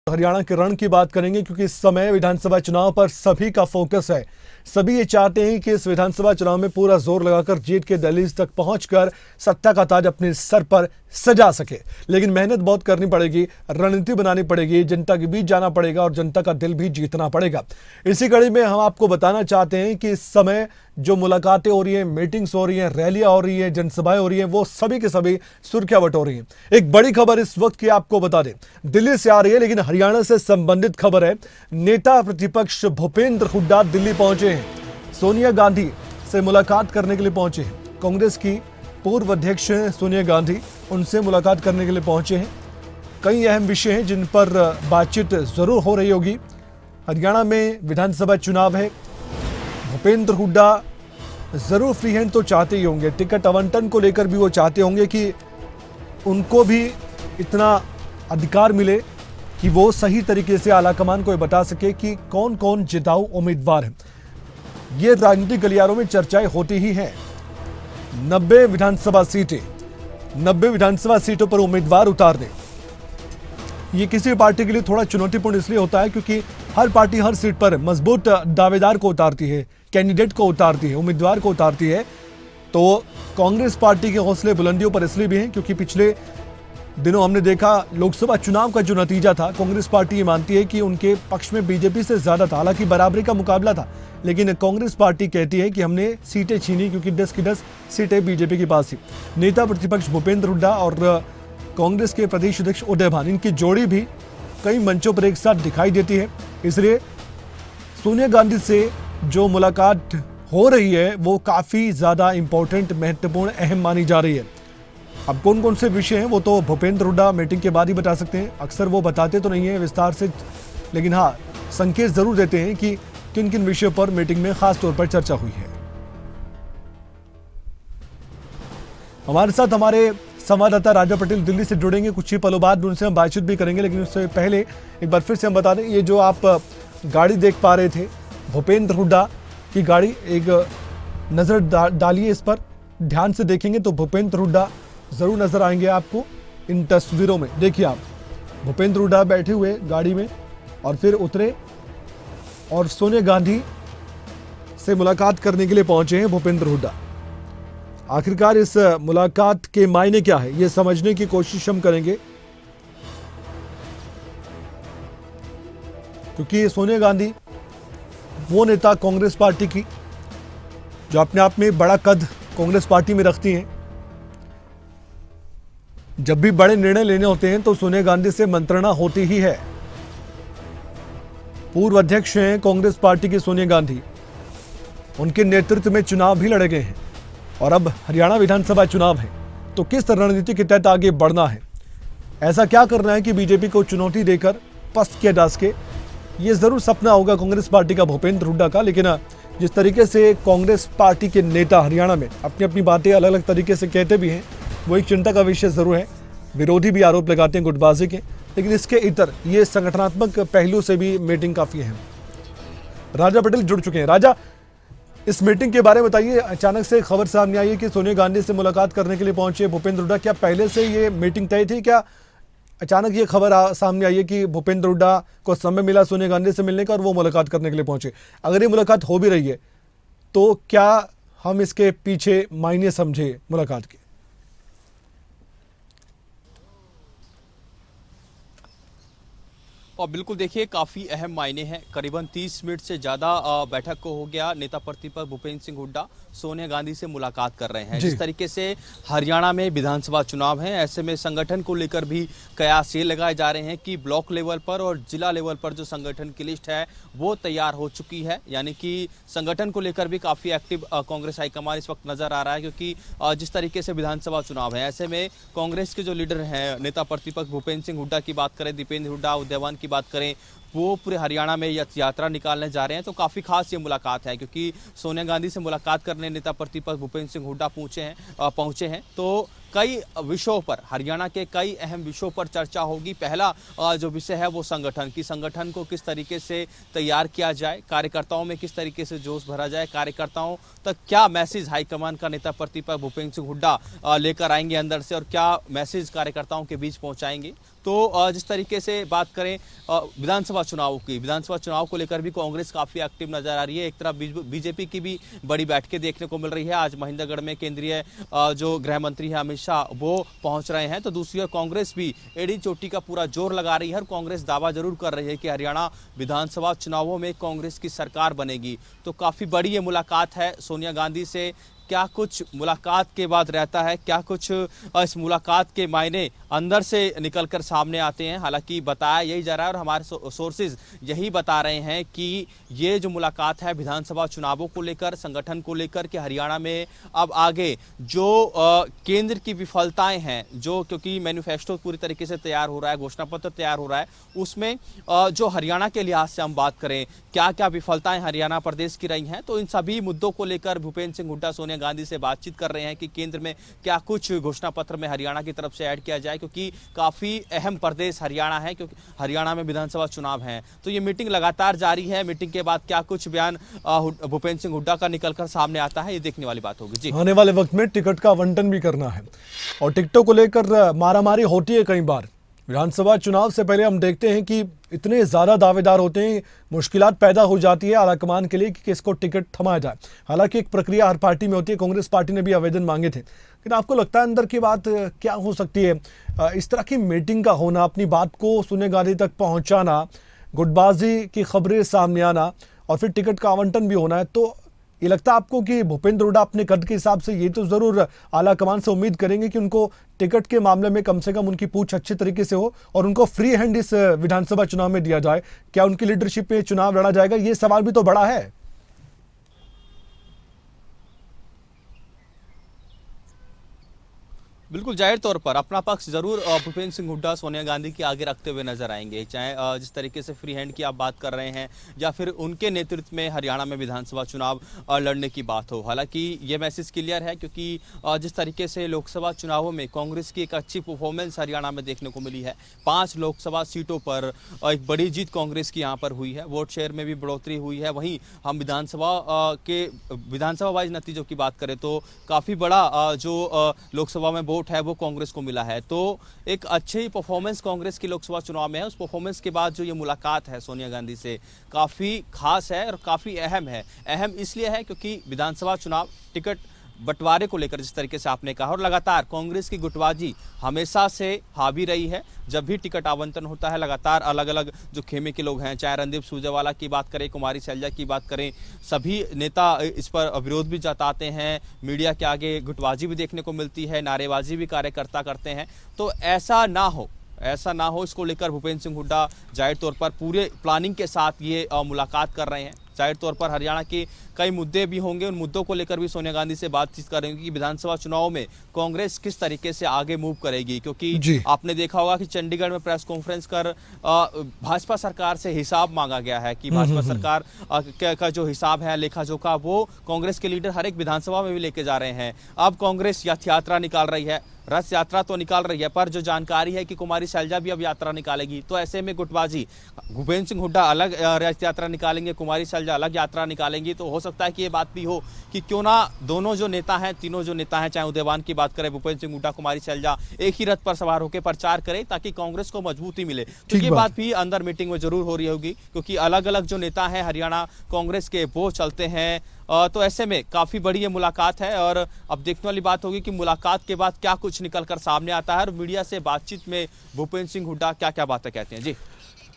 हरियाणा के रण की बात करेंगे क्योंकि इस समय विधानसभा चुनाव पर सभी का फोकस है। सभी ये चाहते हैं कि इस विधानसभा चुनाव में पूरा जोर लगाकर जीत के दहलीज तक पहुंचकर सत्ता का ताज अपने सर पर सजा सके। लेकिन मेहनत बहुत करनी पड़ेगी, रणनीति बनानी पड़ेगी, जनता के बीच जाना पड़ेगा और जनता का दिल भी जीतना पड़ेगा। इसी कड़ी में हम आपको बताना चाहते हैं कि इस समय जो मुलाकातें हो रही हैं, मीटिंग्स हो रही हैं, रैलियां हो रही हैं, जनसभाएं हो रही हैं, वो सभी के सभी सुर्खियां बटोर रही हैं। एक बड़ी खबर इस वक्त की आपको बता दें, दिल्ली से आ रही है, लेकिन हरियाणा से संबंधित खबर है। नेता प्रतिपक्ष भूपेंद्र हुड्डा दिल्ली पहुंचे हैं, सोनिया गांधी से मुलाकात करने के लिए पहुंचे हैं। कांग्रेस की पूर्व अध्यक्ष सोनिया गांधी उनसे मुलाकात करने के लिए पहुंचे हैं। कई अहम विषय हैं जिन पर बातचीत जरूर हो रही होगी। हरियाणा में विधानसभा चुनाव है, भूपेंद्र हुड्डा जरूर फ्री हैंड तो चाहते ही होंगे, टिकट आवंटन को लेकर भी वो चाहते होंगे कि उनको भी इतना अधिकार मिले कि वो सही तरीके से आलाकमान को बता सके कि कौन कौन जिताऊ उम्मीदवार हैं। ये राजनीतिक गलियारों में चर्चाएं होती ही हैं। 90 विधानसभा सीटों पर उम्मीदवार उतारने, ये किसी पार्टी के लिए थोड़ा चुनौतीपूर्ण इसलिए होता है क्योंकि हर पार्टी हर सीट पर मजबूत दावेदार को उतारती है, कैंडिडेट को उतारती है, उम्मीदवार को उतारती है। तो कांग्रेस पार्टी के हौसले बुलंदियों पर इसलिए भी हैं क्योंकि पिछले दिनों हमने देखा लोकसभा चुनाव का जो नतीजा था, कांग्रेस पार्टी ये मानती है कि उनके पक्ष में बीजेपी से ज्यादा था। हालांकि बराबरी का मुकाबला था, लेकिन कांग्रेस पार्टी कहती है कि हमने सीटें छीनी क्योंकि 10 की 10 सीटें बीजेपी के पास थी। नेता प्रतिपक्ष भूपेंद्र हुड्डा और कांग्रेस के प्रदेश अध्यक्ष उदय भान, इनकी जोड़ी भी कई मंचों पर एक साथ दिखाई देती है। इसलिए सोनिया गांधी से जो मुलाकात हो रही है वो काफी ज्यादा इंपॉर्टेंट, महत्वपूर्ण, अहम मानी जा रही है। अब कौन कौन से विषय हैं वो तो भूपेंद्र हुड्डा मीटिंग के बाद ही बता सकते हैं। अक्सर वो बताते तो नहीं है विस्तार से, लेकिन हाँ संकेत जरूर देते हैं कि किन किन विषयों पर मीटिंग में खास तौर पर चर्चा हुई है। हमारे साथ हमारे संवाददाता राजा पटेल दिल्ली से जुड़ेंगे कुछ ही पलों बाद, उनसे हम बातचीत भी करेंगे। लेकिन उससे पहले एक बार फिर से हम बता दें, ये जो आप गाड़ी देख पा रहे थे भूपेंद्र हुड्डा की गाड़ी, एक नजर डालिए इस पर, ध्यान से देखेंगे तो भूपेंद्र हुड्डा जरूर नजर आएंगे आपको इन तस्वीरों में। देखिए आप, भूपेंद्र हुड्डा बैठे हुए गाड़ी में और फिर उतरे और सोनिया गांधी से मुलाकात करने के लिए पहुंचे हैं भूपेंद्र हुड्डा। आखिरकार इस मुलाकात के मायने क्या है, ये समझने की कोशिश हम करेंगे, क्योंकि सोनिया गांधी वो नेता कांग्रेस पार्टी की जो अपने आप में बड़ा कद कांग्रेस पार्टी में रखती हैं। जब भी बड़े निर्णय लेने होते हैं तो सोनिया गांधी से मंत्रणा होती ही है। पूर्व अध्यक्ष हैं कांग्रेस पार्टी की सोनिया गांधी, उनके नेतृत्व में चुनाव भी लड़े गए हैं और अब हरियाणा विधानसभा चुनाव है, तो किस रणनीति के तहत आगे बढ़ना है, ऐसा क्या करना है कि बीजेपी को चुनौती देकर पस्त किया जा सके, ये जरूर सपना होगा कांग्रेस पार्टी का भूपेंद्र हुड्डा का। लेकिन जिस तरीके से कांग्रेस पार्टी के नेता हरियाणा में अपनी अपनी बातें अलग अलग तरीके से कहते भी हैं, वो एक चिंता का विषय जरूर है। विरोधी भी आरोप लगाते हैं गुटबाजी के, लेकिन इसके इतर ये संगठनात्मक पहलू से भी मीटिंग काफी अहम। राजा पटेल जुड़ चुके हैं। राजा, इस मीटिंग के बारे में बताइए। अचानक से खबर सामने आई है कि सोनिया गांधी से मुलाकात करने के लिए पहुंचे भूपेंद्र हुड्डा, क्या पहले से ये मीटिंग तय थी, क्या अचानक ये खबर सामने आई है कि भूपेंद्र हुड्डा को समय मिला सोनिया गांधी से मिलने का और वो मुलाकात करने के लिए पहुंचे? अगर ये मुलाकात हो भी रही है तो क्या हम इसके पीछे मायने समझे मुलाकात के? और बिल्कुल देखिए, काफ़ी अहम मायने हैं। करीबन 30 मिनट से ज़्यादा बैठक को हो गया। नेता प्रतिपक्ष भूपेंद्र सिंह हुड्डा सोनिया गांधी से मुलाकात कर रहे हैं। जिस तरीके से हरियाणा में विधानसभा चुनाव है, ऐसे में संगठन को लेकर भी कयास ये लगाए जा रहे हैं कि ब्लॉक लेवल पर और जिला लेवल पर जो संगठन की लिस्ट है वो तैयार हो चुकी है। यानी कि संगठन को लेकर भी काफ़ी एक्टिव कांग्रेस हाईकमान इस वक्त नजर आ रहा है, क्योंकि जिस तरीके से विधानसभा चुनाव है, ऐसे में कांग्रेस के जो लीडर हैं नेता प्रतिपक्ष भूपेंद्र सिंह हुड्डा की बात करें, दीपेंद्र हुड्डा, उदय भान की बात करें, वो पूरे हरियाणा में यात्रा निकालने जा रहे हैं। तो काफ़ी खास ये मुलाकात है, क्योंकि सोनिया गांधी से मुलाकात करने नेता प्रतिपक्ष भूपेंद्र सिंह हुड्डा पहुंचे हैं। तो कई विषयों पर, हरियाणा के कई अहम विषयों पर चर्चा होगी। पहला जो विषय है वो संगठन को किस तरीके से तैयार किया जाए, कार्यकर्ताओं में किस तरीके से जोश भरा जाए, कार्यकर्ताओं तक क्या मैसेज हाईकमान का नेता प्रतिपक्ष भूपेंद्र सिंह हुड्डा लेकर आएंगे अंदर से, और क्या मैसेज कार्यकर्ताओं के बीच पहुंचाएंगे। तो जिस तरीके से बात करें विधानसभा चुनाव को लेकर भी कांग्रेस काफी एक्टिव नजर आ रही है। एक तरफ बीजेपी की भी बड़ी बैठकें देखने को मिल रही है। आज महेंद्रगढ़ में केंद्रीय जो गृह मंत्री है अमित शाह वो पहुंच रहे हैं। तो दूसरी ओर कांग्रेस भी एड़ी चोटी का पूरा जोर लगा रही है, और कांग्रेस दावा जरूर कर रही है कि हरियाणा विधानसभा चुनावों में कांग्रेस की सरकार बनेगी। तो काफी बड़ी ये मुलाकात है सोनिया गांधी से। क्या कुछ मुलाकात के बाद रहता है, क्या कुछ इस मुलाकात के मायने अंदर से निकलकर सामने आते हैं। हालांकि बताया यही जा रहा है और हमारे सोर्सेज यही बता रहे हैं कि ये जो मुलाकात है विधानसभा चुनावों को लेकर, संगठन को लेकर कि हरियाणा में अब आगे जो केंद्र की विफलताएं हैं, जो क्योंकि मैनिफेस्टो पूरी तरीके से तैयार हो रहा है, घोषणा पत्र तैयार हो रहा है, उसमें जो हरियाणा के लिहाज से हम बात करें क्या क्या विफलताएं हरियाणा प्रदेश की रही हैं, तो इन सभी मुद्दों को लेकर भूपेंद्र सिंह हुड्डा सोनिया गांधी से बातचीत कर रहे हैं कि केंद्र में क्या कुछ घोषणा पत्र में हरियाणा की तरफ से ऐड किया जाए, क्योंकि काफी अहम प्रदेश हरियाणा है, क्योंकि हरियाणा में विधानसभा चुनाव है। तो ये मीटिंग लगातार जारी है। मीटिंग के बाद क्या कुछ बयान भूपेंद्र सिंह हुड्डा का निकलकर सामने आता है, ये देखने वाली बात होगी। जी, आने वाले वक्त में टिकट का आवंटन भी करना है और टिकटों को लेकर मारामारी होती है कई बार। विधानसभा चुनाव से पहले हम देखते हैं कि इतने ज़्यादा दावेदार होते हैं, मुश्किलात पैदा हो जाती है आलाकमान के लिए कि किसको टिकट थमाया जाए। हालांकि एक प्रक्रिया हर पार्टी में होती है। कांग्रेस पार्टी ने भी आवेदन मांगे थे, लेकिन आपको लगता है अंदर की बात क्या हो सकती है? इस तरह की मीटिंग का होना, अपनी बात को सोनिया गांधी तक पहुंचाना, गुटबाजी की खबरें सामने आना और फिर टिकट का आवंटन भी होना है, तो ये लगता है आपको कि भूपेंद्र हुड्डा अपने कद के हिसाब से ये तो जरूर आला कमान से उम्मीद करेंगे कि उनको टिकट के मामले में कम से कम उनकी पूछ अच्छे तरीके से हो और उनको फ्री हैंड इस विधानसभा चुनाव में दिया जाए। क्या उनकी लीडरशिप में चुनाव लड़ा जाएगा? ये सवाल भी तो बड़ा है। बिल्कुल जाहिर तौर पर अपना पक्ष जरूर भूपेंद्र सिंह हुड्डा सोनिया गांधी के आगे रखते हुए नजर आएंगे, चाहे जिस तरीके से फ्री हैंड की आप बात कर रहे हैं या फिर उनके नेतृत्व में हरियाणा में विधानसभा चुनाव लड़ने की बात हो। हालांकि ये मैसेज क्लियर है, क्योंकि जिस तरीके से लोकसभा चुनावों में कांग्रेस की एक अच्छी परफॉर्मेंस हरियाणा में देखने को मिली है, 5 लोकसभा सीटों पर एक बड़ी जीत कांग्रेस की यहाँ पर हुई है, वोट शेयर में भी बढ़ोतरी हुई है। वहीं हम विधानसभा वाइज नतीजों की बात करें तो काफ़ी बड़ा जो लोकसभा में है वो कांग्रेस को मिला है। तो एक अच्छी परफॉर्मेंस कांग्रेस की लोकसभा चुनाव में है। उस परफॉर्मेंस के बाद जो ये मुलाकात है सोनिया गांधी से काफी खास है और काफी अहम है। अहम इसलिए है क्योंकि विधानसभा चुनाव टिकट बंटवारे को लेकर जिस तरीके से आपने कहा, और लगातार कांग्रेस की गुटबाजी हमेशा से हावी रही है। जब भी टिकट आवंटन होता है लगातार अलग अलग जो खेमे के लोग हैं, चाहे रणदीप सुरजेवाला की बात करें, कुमारी सैलजा की बात करें, सभी नेता इस पर विरोध भी जताते हैं। मीडिया के आगे गुटबाजी भी देखने को मिलती है, नारेबाजी भी कार्यकर्ता करते हैं। तो ऐसा ना हो, इसको लेकर भूपेंद्र सिंह हुड्डा जाहिर तौर पर पूरे प्लानिंग के साथ ये मुलाकात कर रहे हैं। जाहिर तौर पर हरियाणा के कई मुद्दे भी होंगे, उन मुद्दों को लेकर भी सोनिया गांधी से बातचीत करेंगे कि विधानसभा चुनाव में कांग्रेस किस तरीके से आगे मूव करेगी। क्योंकि आपने देखा होगा कि चंडीगढ़ में प्रेस कॉन्फ्रेंस कर भाजपा सरकार से हिसाब मांगा गया है कि भाजपा सरकार का जो हिसाब है, लेखा जोखा, वो कांग्रेस के लीडर हर एक विधानसभा में भी लेके जा रहे हैं। अब कांग्रेस रथ यात्रा निकाल रही है, रथ यात्रा तो निकाल रही है, पर जो जानकारी है कि कुमारी सैलजा भी अब यात्रा निकालेगी। तो ऐसे में गुटबाजी, भूपेंद्र सिंह हुड्डा अलग रथ यात्रा निकालेंगे, कुमारी सैलजा अलग यात्रा निकालेंगी। तो हो सकता है कि ये बात भी हो कि क्यों ना दोनों जो नेता हैं, तीनों जो नेता हैं, चाहे उदयवान की बात करें, भूपेंद्र सिंह हुड्डा, कुमारी सैलजा, एक ही रथ पर सवार होकर प्रचार करें ताकि कांग्रेस को मजबूती मिले। तो ये बात भी अंदर मीटिंग में जरूर हो रही होगी, क्योंकि अलग अलग जो नेता हैं हरियाणा कांग्रेस के वो चलते हैं। तो ऐसे में काफी बड़ी ये मुलाकात है और अब देखने वाली बात होगी कि मुलाकात के बाद क्या कुछ निकलकर सामने आता है और मीडिया से बातचीत में भूपेंद्र सिंह हुड्डा क्या क्या बातें कहते हैं। जी।